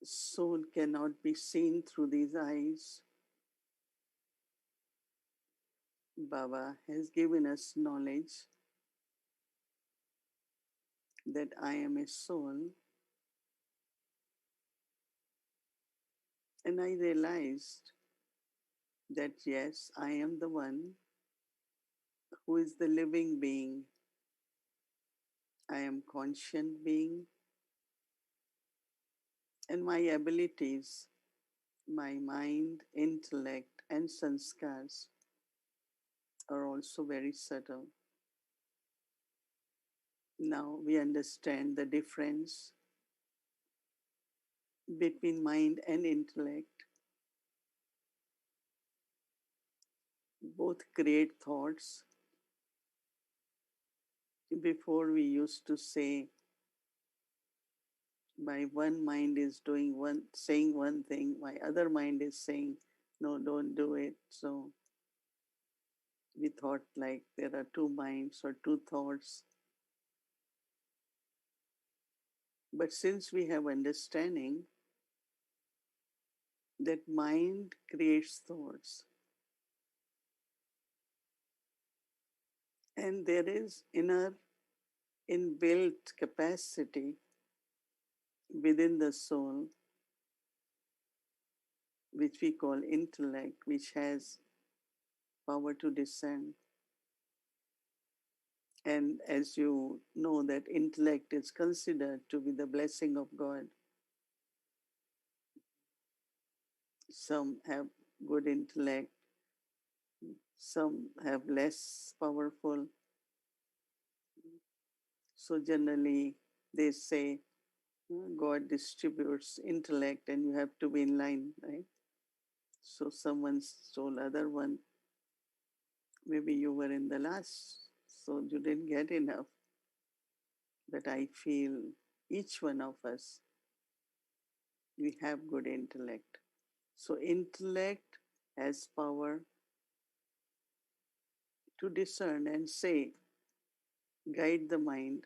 soul cannot be seen through these eyes, Baba has given us knowledge that I am a soul, and I realized that yes, I am the one who is the living being. I am conscient being, and my abilities, my mind, intellect, and sanskars are also very subtle. Now we understand the difference between mind and intellect. Both create thoughts. Before we used to say, my one mind is doing one, saying one thing, my other mind is saying, no, don't do it. So we thought like there are two minds or two thoughts. But since we have understanding that mind creates thoughts, and there is inner inbuilt capacity within the soul, which we call intellect, which has power to discern. And as you know, that intellect is considered to be the blessing of God. Some have good intellect, some have less powerful. So generally, they say God distributes intellect and you have to be in line, right? So someone's told other one, maybe you were in the last, so you didn't get enough. But I feel each one of us, we have good intellect. So intellect has power to discern and say, guide the mind.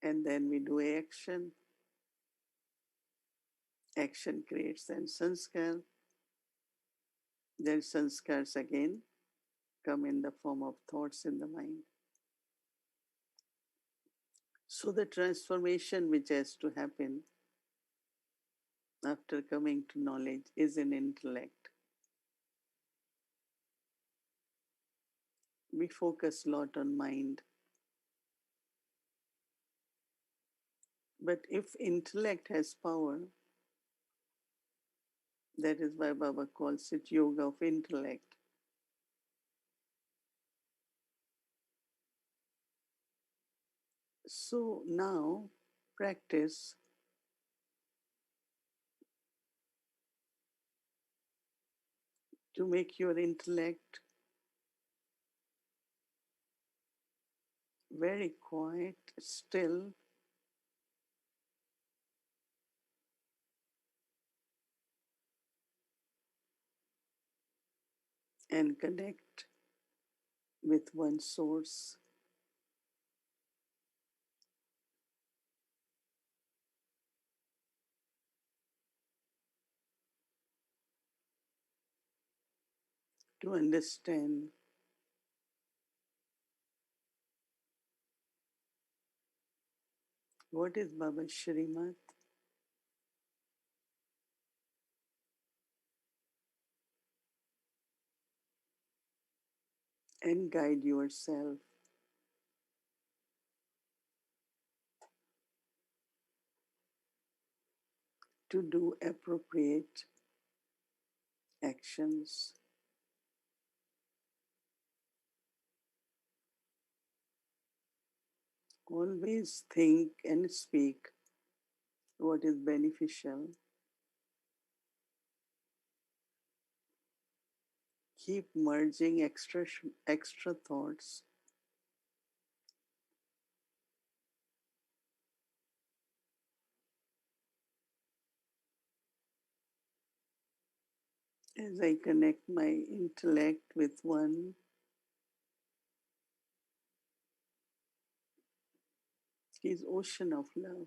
And then we do action. Action creates then sanskar. Then sanskars again come in the form of thoughts in the mind. So the transformation which has to happen after coming to knowledge is in intellect. We focus a lot on mind. But if intellect has power, that is why Baba calls it yoga of intellect. So now practice to make your intellect very quiet, still, and connect with one source. To understand what is Baba's Shrimat and guide yourself to do appropriate actions. Always think and speak what is beneficial. Keep merging extra thoughts. As I connect my intellect with one, His ocean of love.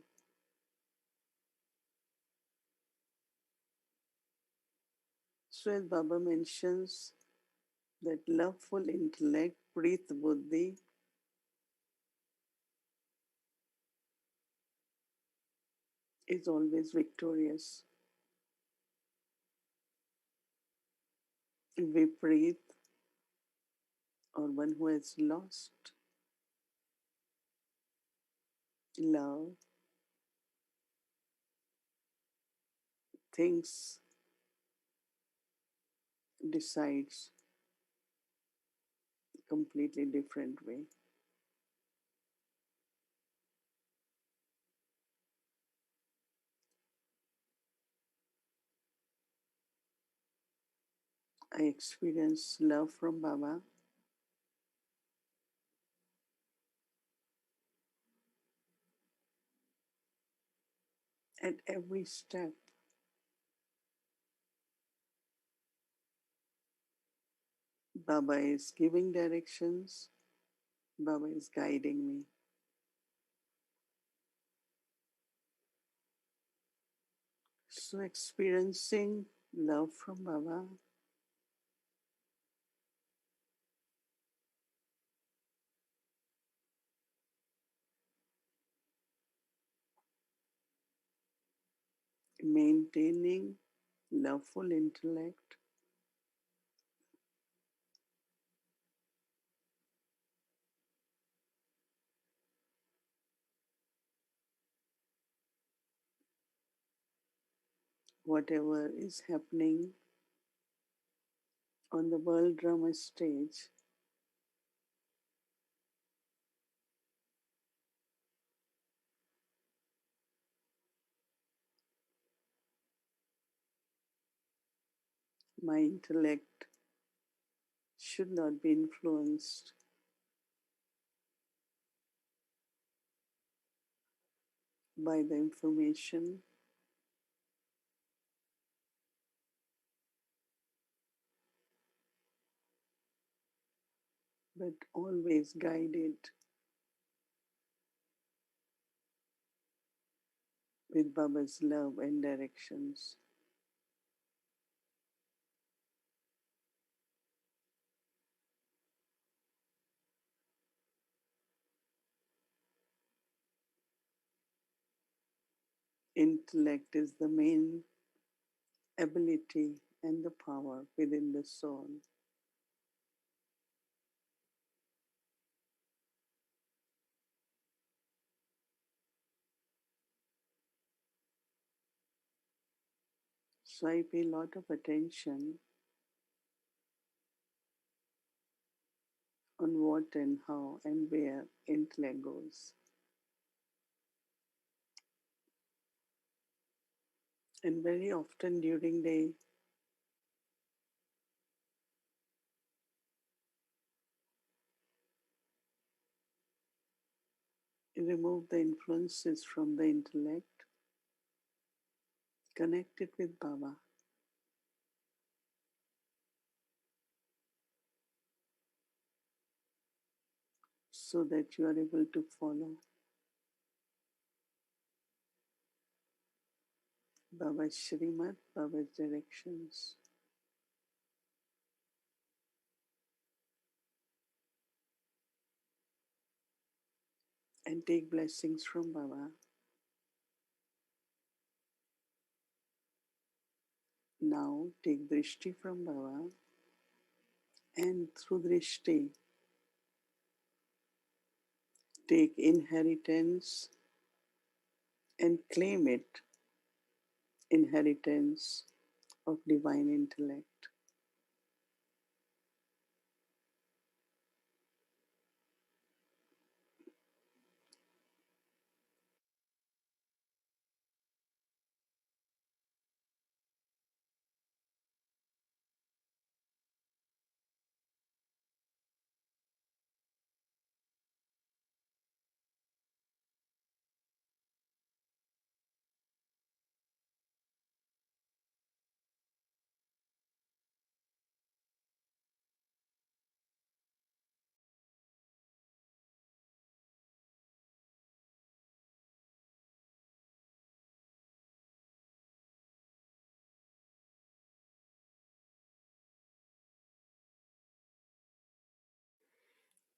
So as Baba mentions that loveful intellect, Preet Buddhi, is always victorious. Vipreet, or one who has lost love, thinks, decides completely different way. I experience love from Baba at every step. Baba is giving directions, Baba is guiding me. So, experiencing love from Baba, maintaining loveful intellect, whatever is happening on the world drama stage, my intellect should not be influenced by the information, but always guided with Baba's love and directions. Intellect is the main ability and the power within the soul. So I pay a lot of attention on what and how and where intellect goes. And very often during the remove the influences from the intellect, connect it with Baba, so that you are able to follow Baba's Shrimat, Baba's directions, and take blessings from Baba. Now take Drishti from Baba, and through Drishti, take inheritance and claim it, inheritance of divine intellect.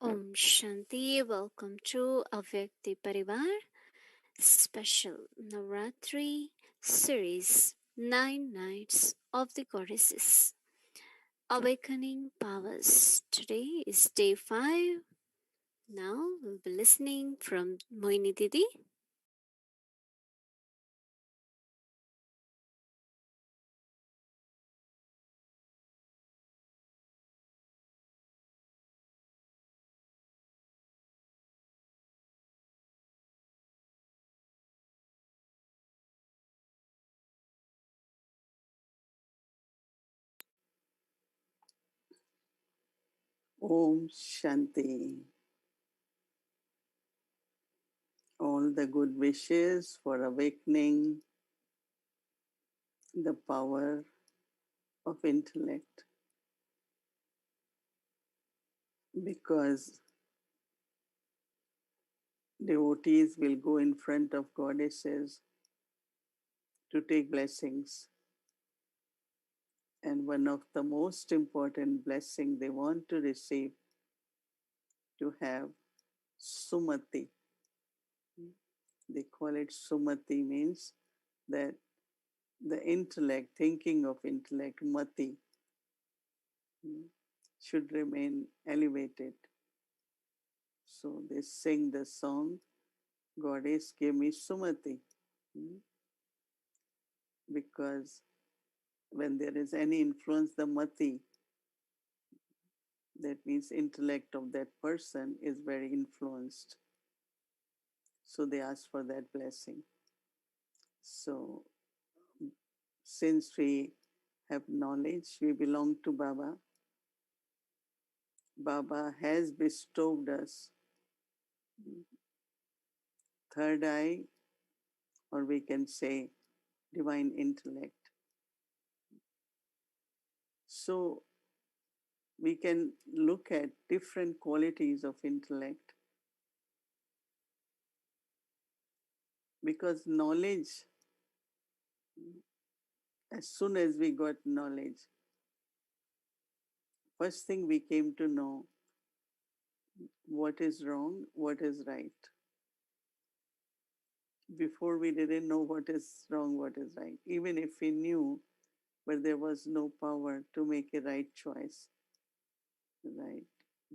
Om Shanti, welcome to Avyakti Parivar special Navratri series 9 Nights of the Goddesses. Awakening Powers. Today is day 5. Now we'll be listening from Mohini Didi. Om Shanti. All the good wishes for awakening the power of intellect, because devotees will go in front of goddesses to take blessings. And one of the most important blessing they want to receive, to have sumati. They call it sumati, means that the intellect, thinking of intellect, mati, should remain elevated. So they sing the song, Goddess give me sumati, because when there is any influence, the mati, that means intellect of that person, is very influenced. So they ask for that blessing. So since we have knowledge, we belong to Baba. Baba has bestowed us third eye, or we can say divine intellect. So we can look at different qualities of intellect, because knowledge, as soon as we got knowledge, first thing we came to know what is wrong, what is right. Before we didn't know what is wrong, what is right. Even if we knew, but there was no power to make a right choice, right?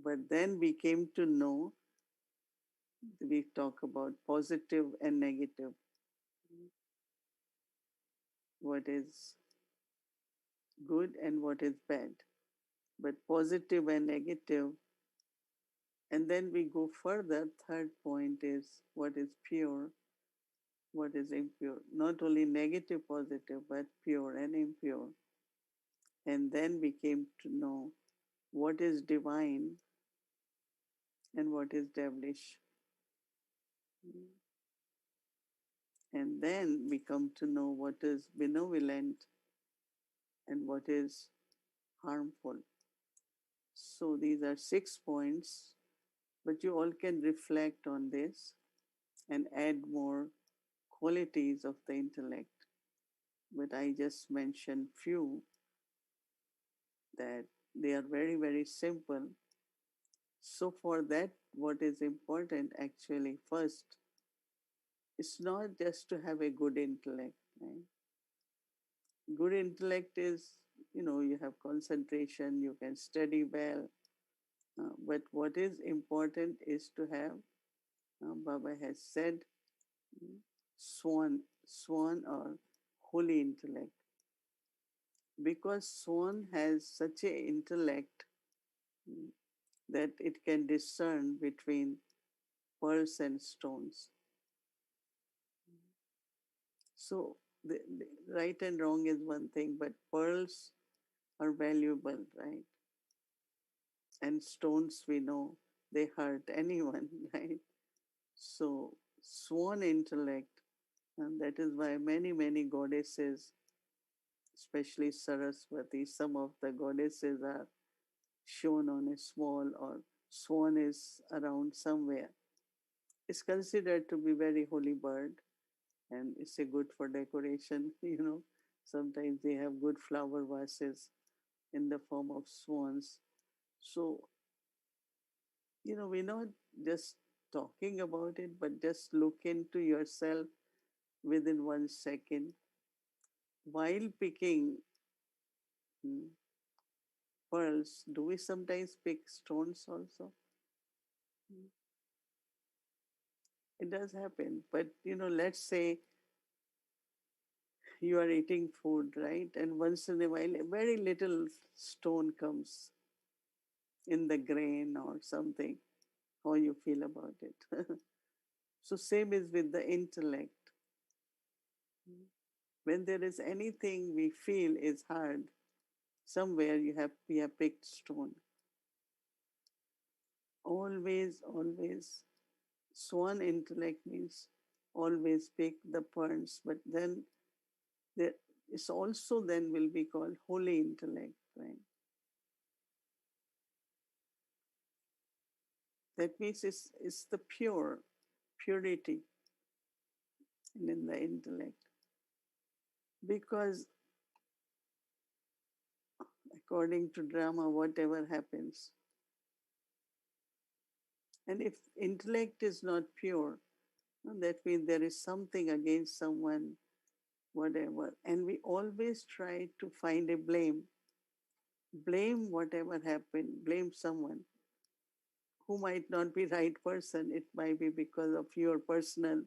But then we came to know, we talk about positive and negative, what is good and what is bad, but positive and negative. And then we go further. Third point is what is pure, what is impure. Not only negative, positive, but pure and impure. And then we came to know what is divine and what is devilish. And then we come to know what is benevolent and what is harmful. So these are 6 points, but you all can reflect on this and add more qualities of the intellect. But I just mentioned few, that they are very, very simple. So for that, what is important actually first, it's not just to have a good intellect, right? Good intellect is, you have concentration, you can study well. But what is important is to have, Baba has said, swan or holy intellect. Because swan has such a intellect, that it can discern between pearls and stones. So the right and wrong is one thing, but pearls are valuable, right? And stones, we know, they hurt anyone, right? So swan intellect, and that is why many, many goddesses, especially Saraswati, some of the goddesses are shown on a small, or swan is around somewhere. It's considered to be very holy bird, and it's a good for decoration. Sometimes they have good flower vases in the form of swans. So We're not just talking about it, but just look into yourself within 1 second. While picking mm, pearls, do we sometimes pick stones also? Mm, It does happen. But, let's say you are eating food, right? And once in a while, a very little stone comes in the grain or something, how you feel about it. So, same is with the intellect. When there is anything we feel is hard, somewhere we have picked stone. Always, always. Swan intellect means always pick the points, but then there is also then will be called holy intellect, right? That means it's the purity in the intellect. Because according to drama, whatever happens, and if intellect is not pure, that means there is something against someone, whatever. And we always try to find a blame whatever happened, blame someone who might not be right person. It might be because of your personal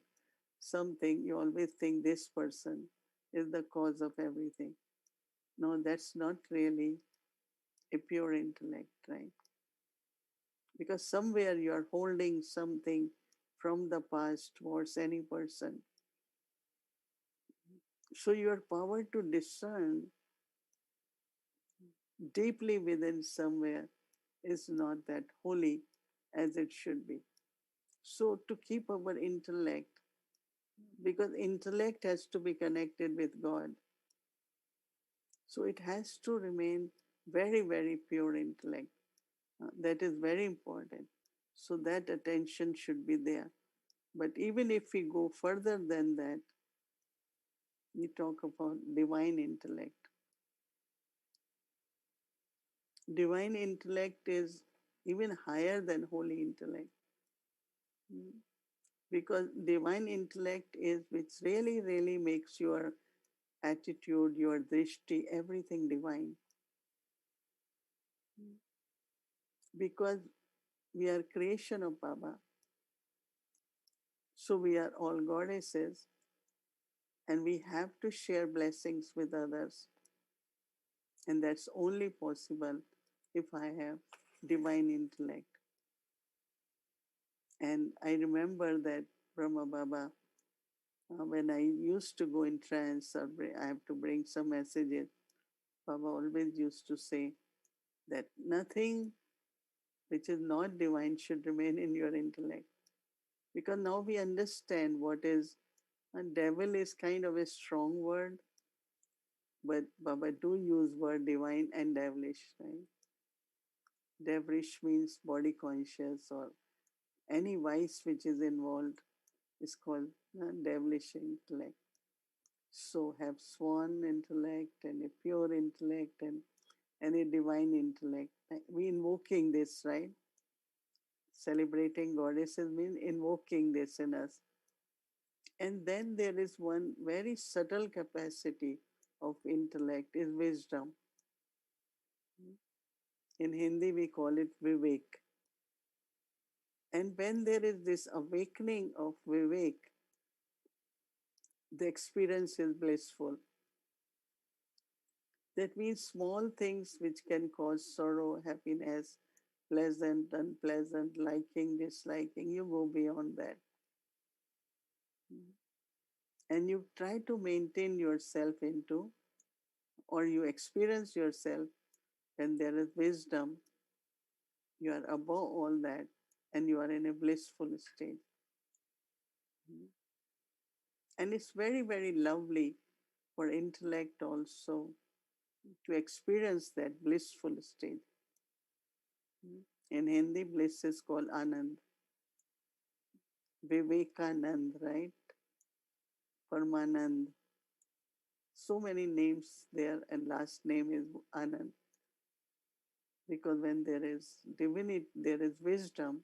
something. You always think this person is the cause of everything. No, that's not really a pure intellect, right? Because somewhere you are holding something from the past towards any person. So your power to discern deeply within somewhere is not that holy as it should be. So to keep our intellect, because intellect has to be connected with God, so it has to remain very, very pure intellect. That is very important. So that attention should be there. But even if we go further than that, we talk about divine intellect. Divine intellect is even higher than holy intellect. Mm. Because divine intellect is which really, really makes your attitude, your drishti, everything divine. Mm. Because we are creation of Baba. So we are all goddesses and we have to share blessings with others. And that's only possible if I have divine intellect. And I remember that Brahma Baba, when I used to go in trance or I have to bring some messages, Baba always used to say that nothing which is not divine should remain in your intellect. Because now we understand what is a devil is kind of a strong word, but Baba do use word divine and devilish, right? Devilish means body conscious or any vice which is involved is called devilish intellect. So have swan intellect and a pure intellect and a divine intellect. We invoking this, right? Celebrating goddesses means invoking this in us. And then there is one very subtle capacity of intellect is wisdom. In Hindi, we call it Vivek. And when there is this awakening of Vivek, the experience is blissful. That means small things which can cause sorrow, happiness, pleasant, unpleasant, liking, disliking, you go beyond that. And you try to maintain yourself into, or you experience yourself when there is wisdom, you are above all that and you are in a blissful state. And it's very, very lovely for intellect also to experience that blissful state. In Hindi, bliss is called Anand, Vivekanand, right? Parmanand. So many names there, and last name is Anand. Because when there is divinity, there is wisdom,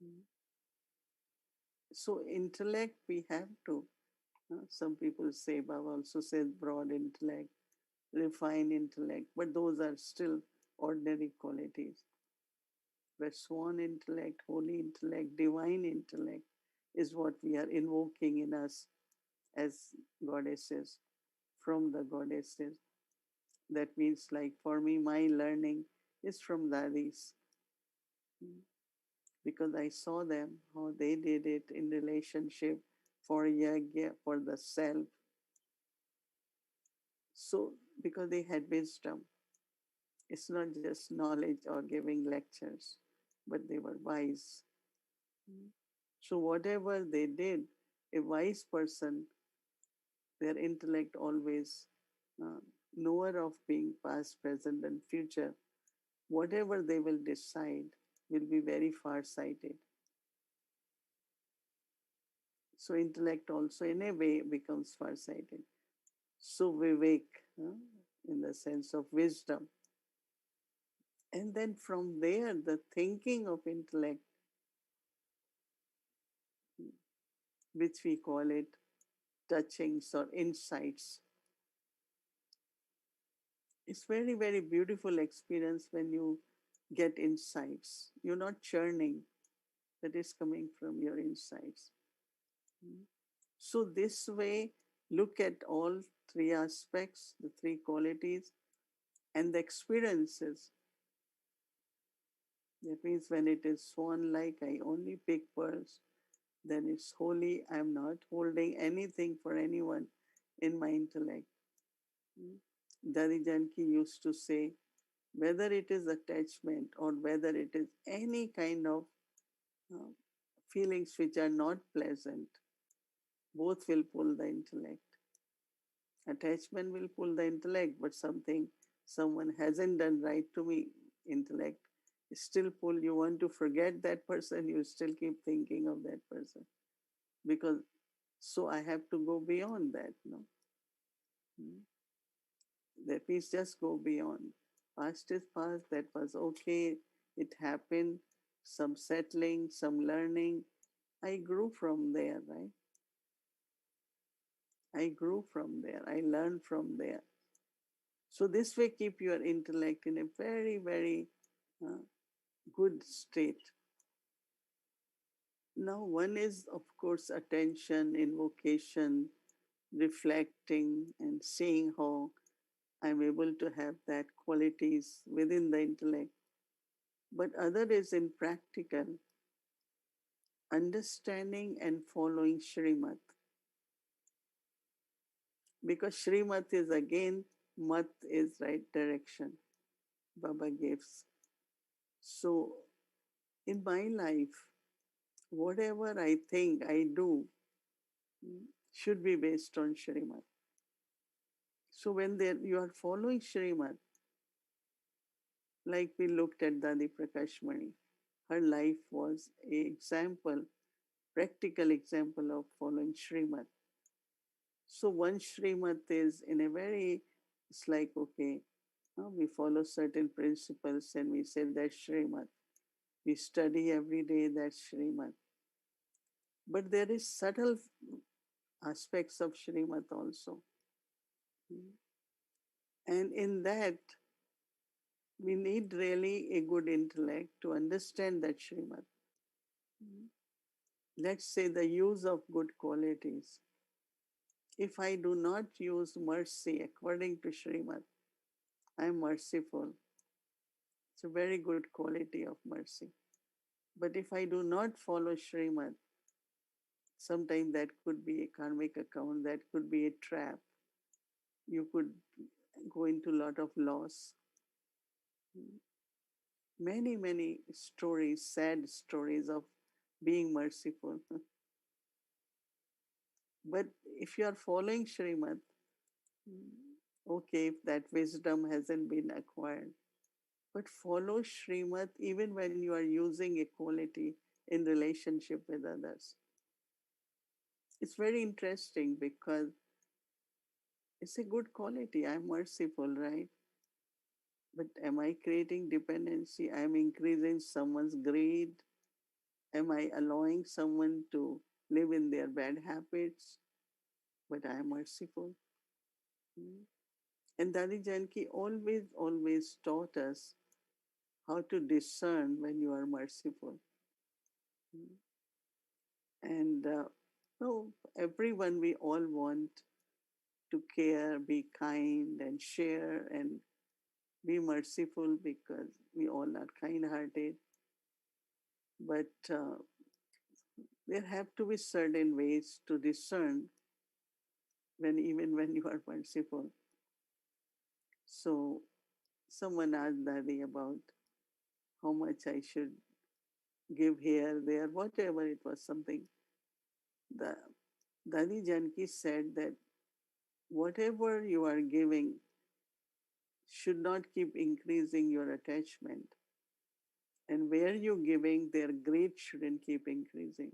Mm. So intellect we have to. Some people say, Baba also says broad intellect, refined intellect, but those are still ordinary qualities. But swan intellect, holy intellect, divine intellect is what we are invoking in us as goddesses, from the goddesses. That means, like for me, my learning is from Dadis, because I saw them, how they did it in relationship for yagya, for the self. So, because they had wisdom, it's not just knowledge or giving lectures, but they were wise. So, whatever they did, a wise person, their intellect always uh, knower of being past, present, and future, whatever they will decide will be very far sighted. So, intellect also, in a way, becomes far sighted. So, Vivek, in the sense of wisdom. And then from there, the thinking of intellect, which we call it touchings or insights. It's very, very beautiful experience when you get insights. You're not churning, that is coming from your insights. Mm. So, this way, look at all three aspects, the three qualities, and the experiences. That means when it is swan like, I only pick pearls, then it's holy. I'm not holding anything for anyone in my intellect. Mm. Dadi Janki used to say, whether it is attachment or whether it is any kind of uh, feelings which are not pleasant, both will pull the intellect. Attachment will pull the intellect, but something someone hasn't done right to me, intellect still pull. You want to forget that person, you still keep thinking of that person. Because so I have to go beyond that, no? Hmm. That means just go beyond. Past is past, that was okay, it happened, some settling, some learning. I grew from there, right? I grew from there. I learned from there. So this way, keep your intellect in a very, very uh, good state. Now, one is, of course, attention, invocation, reflecting, and seeing how I'm able to have that qualities within the intellect. But other is in practical, understanding and following Shrimat. Because Shrimat is again, Mat is right direction. Baba gives. So in my life, whatever I think I do should be based on Shrimat. So when you are following Shrimat, like we looked at Dadi Prakashmani, her life was a example, practical example of following Shrimat. So one Shrimat is in a very, it's like, okay, we follow certain principles and we say that's Shrimat. We study every day, that's Shrimat. But there is subtle aspects of Shrimat also. And in that, we need really a good intellect to understand that Shrimat. Let's say the use of good qualities. If I do not use mercy according to Shrimat, I am merciful. It's a very good quality of mercy. But if I do not follow Shrimat, sometimes that could be a karmic account, that could be a trap. You could go into a lot of loss. Many, many stories, sad stories of being merciful. But if you are following Shrimat, okay, if that wisdom hasn't been acquired, but follow Shrimat even when you are using equality in relationship with others. It's very interesting because it's a good quality. I'm merciful, right? But am I creating dependency? I'm increasing someone's greed. Am I allowing someone to live in their bad habits? But I am merciful. Mm. And Dadi Janki always taught us how to discern when you are merciful. Mm. And no, everyone, we all want to care, be kind, and share, and be merciful because we all are kind hearted. But there have to be certain ways to discern when even when you are merciful. So someone asked Dadi about how much I should give here, there, whatever it was, something. The Dadi Janki said that whatever you are giving should not keep increasing your attachment. And where you're giving, their greed shouldn't keep increasing.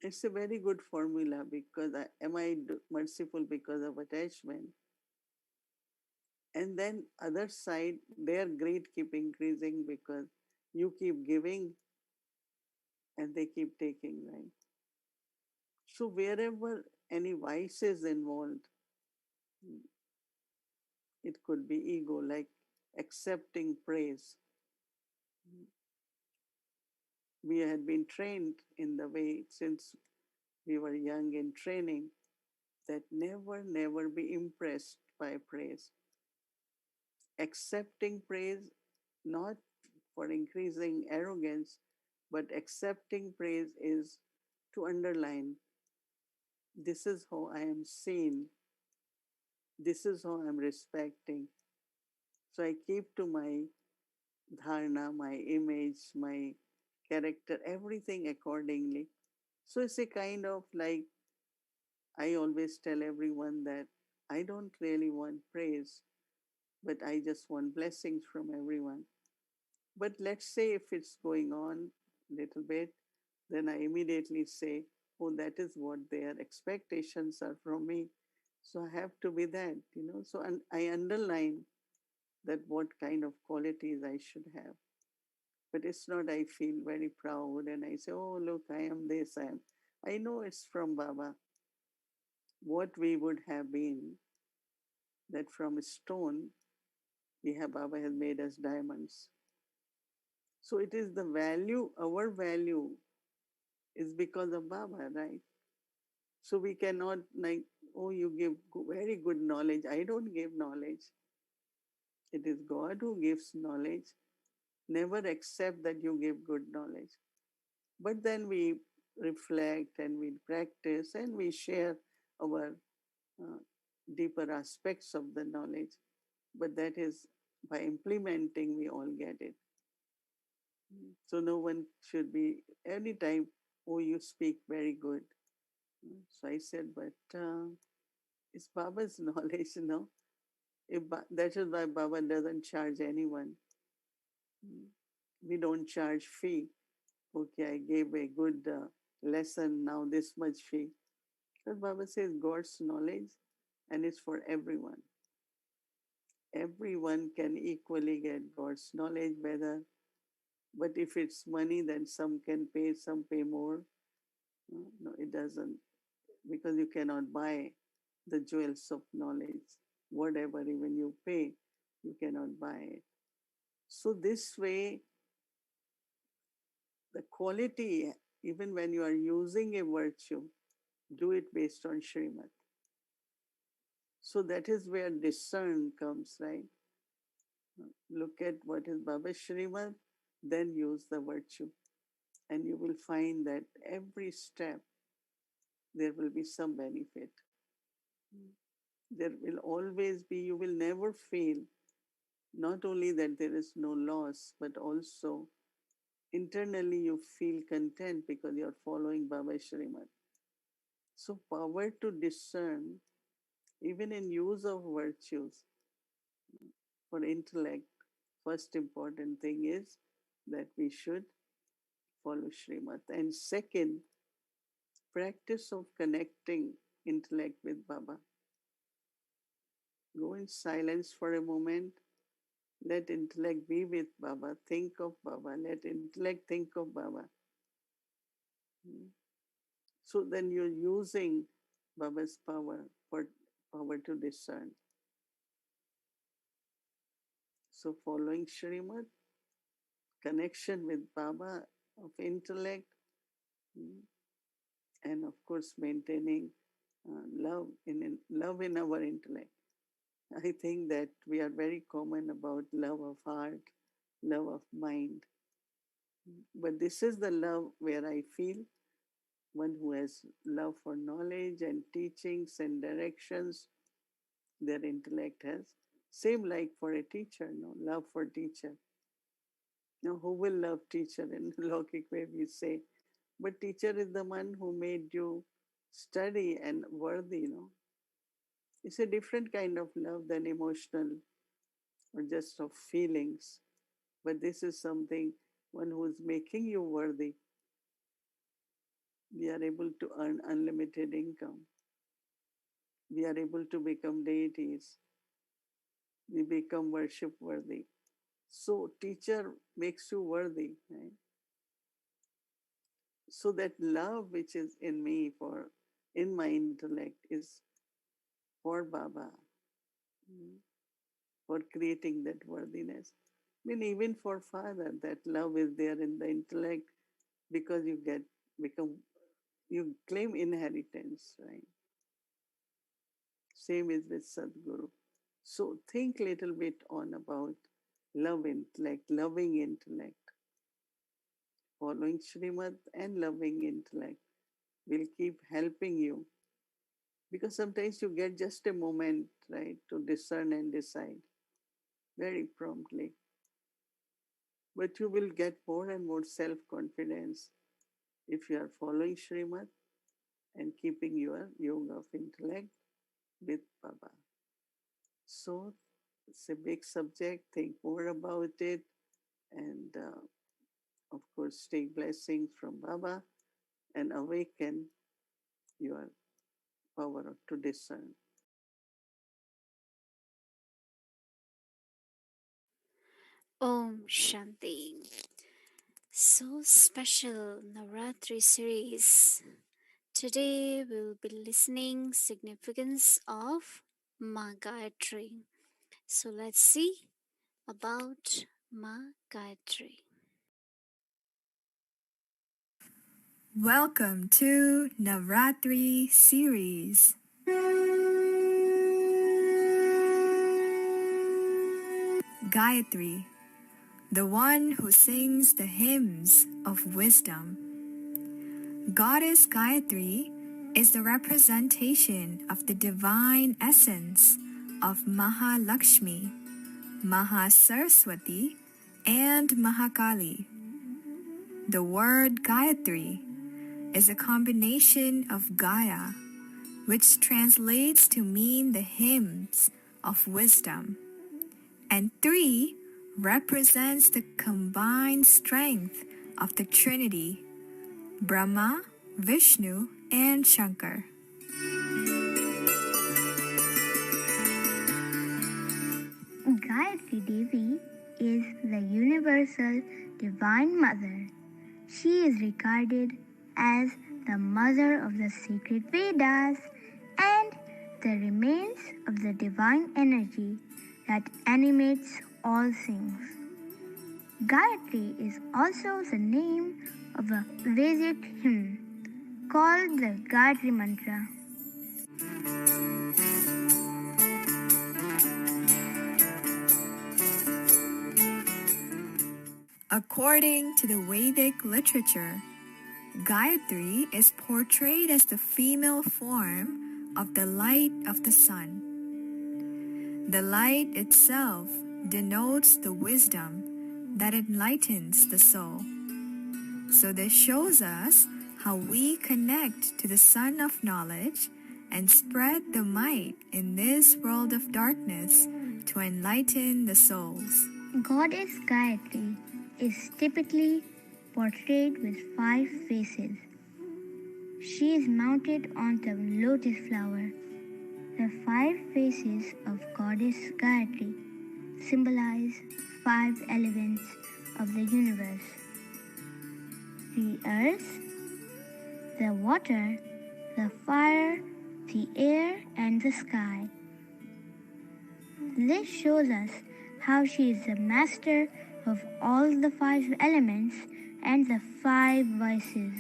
It's a very good formula because am I merciful because of attachment? And then other side, their greed keep increasing because you keep giving and they keep taking, right? So wherever any vice is involved, it could be ego, like accepting praise. We had been trained in the way since we were young in training that never be impressed by praise. Accepting praise, not for increasing arrogance, but accepting praise is to underline this is how I am seen, this is how I'm respecting. So I keep to my dharana, my image, my character, everything accordingly. So it's a kind of like I always tell everyone that I don't really want praise, but I just want blessings from everyone. But let's say if it's going on a little bit, then I immediately say, oh, that is what their expectations are from me. So I have to be that. So I underline that what kind of qualities I should have. But it's not I feel very proud and I say, oh, look, I am this, I am. I know it's from Baba. What we would have been that from stone, Baba has made us diamonds. So it is the value, our value is because of Baba, right? So we cannot like, oh, you give very good knowledge. I don't give knowledge. It is God who gives knowledge. Never accept that you give good knowledge. But then we reflect and we practice and we share our uh, deeper aspects of the knowledge. But that is by implementing, we all get it. So no one should be anytime, oh, you speak very good. So I said, but it's Baba's knowledge, that is why Baba doesn't charge anyone. We don't charge fee. Okay, I gave a good lesson, now this much fee. But Baba says God's knowledge and it's for everyone. Everyone can equally get God's knowledge better. But if it's money, then some can pay, some pay more. No, it doesn't. Because you cannot buy the jewels of knowledge. Whatever even you pay, you cannot buy it. So this way, the quality, even when you are using a virtue, do it based on Shrimat. So that is where discern comes, right? Look at what is Baba's Shrimat, then use the virtue. And you will find that every step there will be some benefit. There will always be, you will never feel not only that there is no loss, but also internally you feel content because you're following Baba Shrimat. So power to discern, even in use of virtues for intellect, first important thing is that we should follow Shrimat. And second, practice of connecting intellect with Baba. Go in silence for a moment Let intellect be with Baba. Think of Baba. Let intellect think of Baba. Hmm. So then you're using Baba's power for power to discern. So following Shrimat, connection with Baba of intellect, hmm, and of course maintaining love in our intellect. I think that we are very common about love of heart, love of mind. But this is the love where I feel one who has love for knowledge and teachings and directions, their intellect has. Same like for a teacher, no love for teacher. Now, who will love teacher in logic way we say, but teacher is the one who made you study and worthy, It's a different kind of love than emotional or just of feelings. But this is something, one who is making you worthy. We are able to earn unlimited income. We are able to become deities. We become worship worthy. So teacher makes you worthy, right? So that love which is in me for in my intellect is for Baba, mm, for creating that worthiness. I mean, even for Father, that love is there in the intellect because you become you claim inheritance, right? Same is with Sadguru. So think little bit on about love intellect, loving intellect, following Shrimad and loving intellect will keep helping you because sometimes you get just a moment, right, to discern and decide very promptly. But you will get more and more self confidence if you are following Shrimad and keeping your yoga of intellect with Baba. So it's a big subject. Think more about it, and of course, take blessings from Baba and awaken your power to discern. Om Shanti. So special Navratri series. Today we'll be listening significance of Ma Gayatri. So let's see about Ma Gayatri. Welcome to Navratri series. Gayatri, the one who sings the hymns of wisdom. Goddess Gayatri is the representation of the divine essence of Mahalakshmi, Mahasaraswati, and Mahakali. The word Gayatri is a combination of Gaya, which translates to mean the hymns of wisdom, and Three represents the combined strength of the Trinity, Brahma, Vishnu, and Shankar. Gayatri Devi is the universal divine mother. She is regarded as the mother of the sacred Vedas and the remains of the divine energy that animates all things. Gayatri is also the name of a Vedic hymn called the Gayatri Mantra. According to the Vedic literature, Gayatri is portrayed as the female form of the light of the sun. The light itself denotes the wisdom that enlightens the soul. So this shows us how we connect to the sun of knowledge and spread the might in this world of darkness to enlighten the souls. Goddess Gayatri is typically portrayed with 5 faces. She is mounted on the lotus flower. The 5 faces of Goddess Gayatri symbolize 5 elements of the universe: the earth, the water, the fire, the air, and the sky. This shows us how she is the master of all the 5 elements and the 5 vices.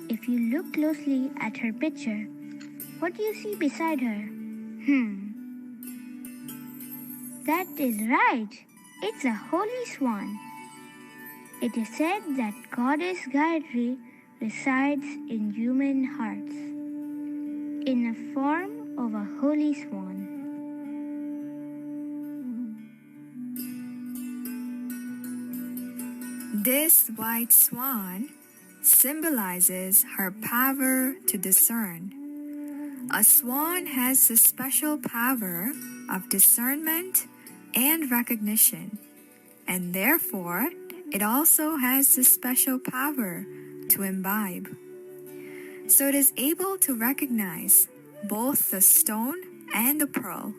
If you look closely at her picture, what do you see beside her? That is right. It's a holy swan. It is said that Goddess Gayatri resides in human hearts in the form of a holy swan. This white swan symbolizes her power to discern. A swan has the special power of discernment and recognition, and therefore it also has the special power to imbibe. So it is able to recognize both the stone and the pearl.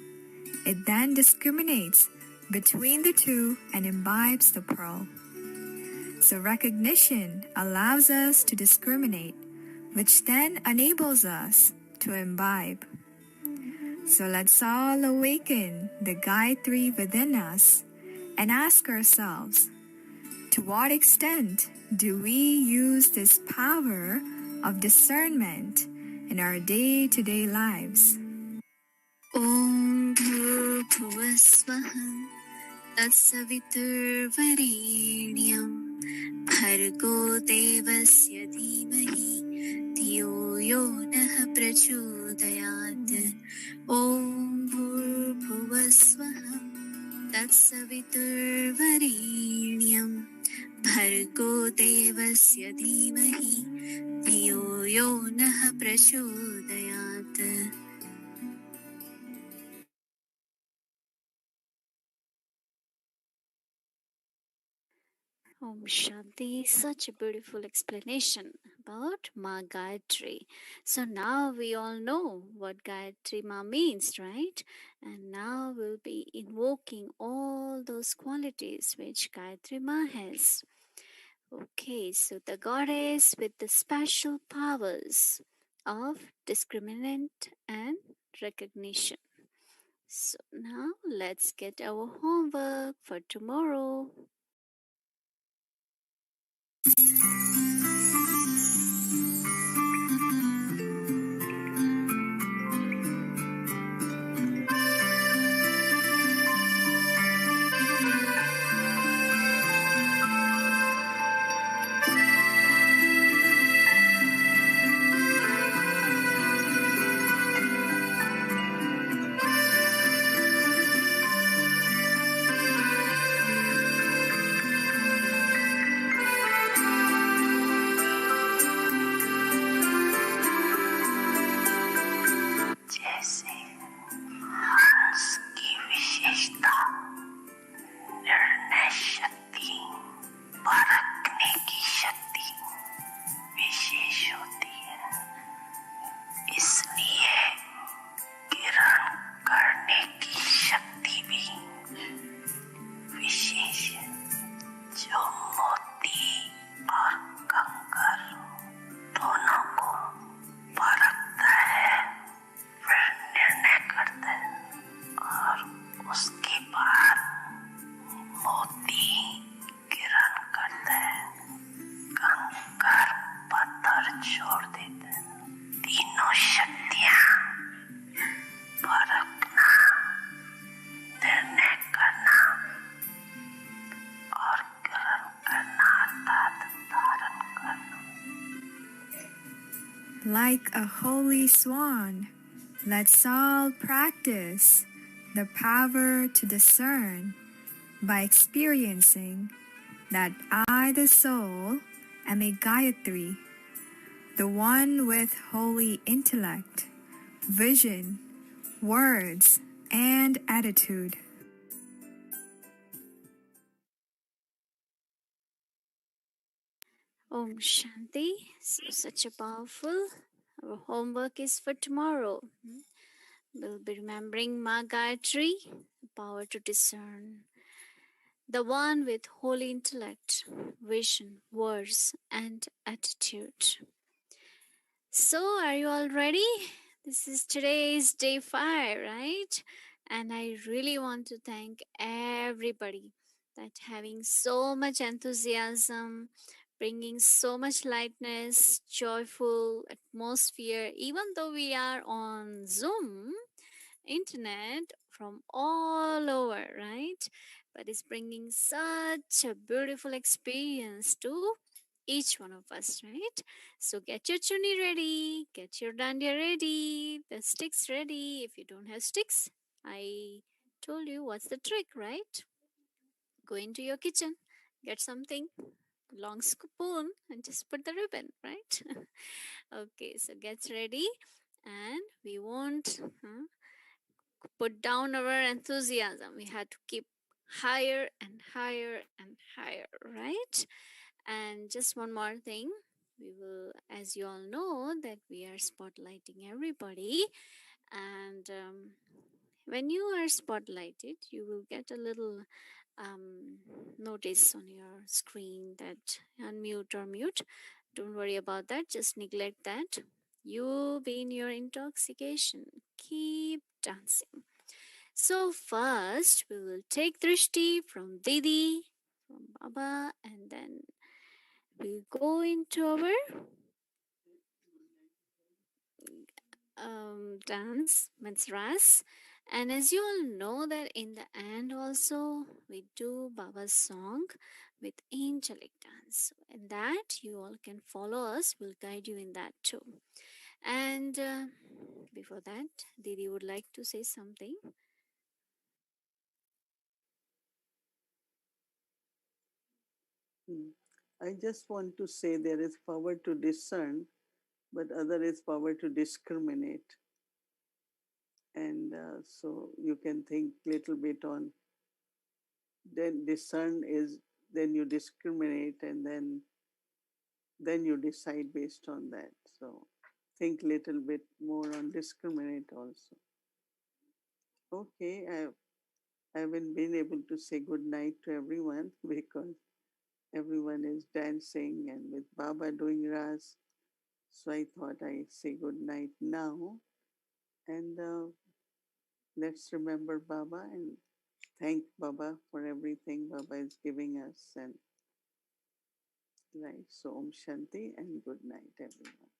It then discriminates between the two and imbibes the pearl. So recognition allows us to discriminate, which then enables us to imbibe. So let's all awaken the Gayatri within us and ask ourselves, to what extent do we use this power of discernment in our day-to-day lives? Om Bhurbhuva Swaha Tatsaviturvarenyam Bhargo Devasya Dhimahi Dhiyo Yo Nah Prachodayat. Om Bhurbhuva Swaha Tatsaviturvarenyam Bhargo Devasya Dhimahi Dhiyo Yo Nah Prachodayat. Om Shanti, such a beautiful explanation about Ma Gayatri. So now we all know what Gayatri Ma means, right? And now we'll be invoking all those qualities which Gayatri Ma has. Okay, so the goddess with the special powers of discriminant and recognition. So now let's get our homework for tomorrow. Like a holy swan, let's all practice the power to discern by experiencing that I, the soul, am a Gayatri, the one with holy intellect, vision, words, and attitude. Om Shanti. So such a powerful. Our homework is for tomorrow. we'll be remembering Ma Gayatri, power to discern, the one with holy intellect, vision, words, and attitude. So, are you all ready? This is today's day 5, right? And I really want to thank everybody that having so much enthusiasm, bringing so much lightness, joyful atmosphere, even though we are on Zoom, internet from all over, right? But it's bringing such a beautiful experience to each one of us, right? So get your chuni ready, get your dandiya ready, the sticks ready. If you don't have sticks, I told you what's the trick, right? Go into your kitchen, get something, long spoon, and just put the ribbon, right? Okay, so get ready, and we won't put down our enthusiasm. We had to keep higher and higher and higher, right? And just one more thing. We will, as you all know, that we are spotlighting everybody. And when you are spotlighted, you will get a little notice on your screen that unmute or mute. Don't worry about that. Just neglect that. You be in your intoxication. Keep dancing. So first we will take Drishti from Didi, from Baba, and then we'll go into our dance, Mansras. And as you all know that in the end also we do Baba's song with angelic dance. And that you all can follow us. We'll guide you in that too. And before that, Didi would like to say something. Hmm. I just want to say there is power to discern, but other is power to discriminate. And so you can think little bit on, then discern is, then you discriminate, and then you decide based on that. So think little bit more on discriminate also. Okay, I haven't been able to say good night to everyone because everyone is dancing and with Baba doing Ras. So I thought I say good night now. And let's remember Baba and thank Baba for everything Baba is giving us. And right, so Om Shanti and good night, everyone.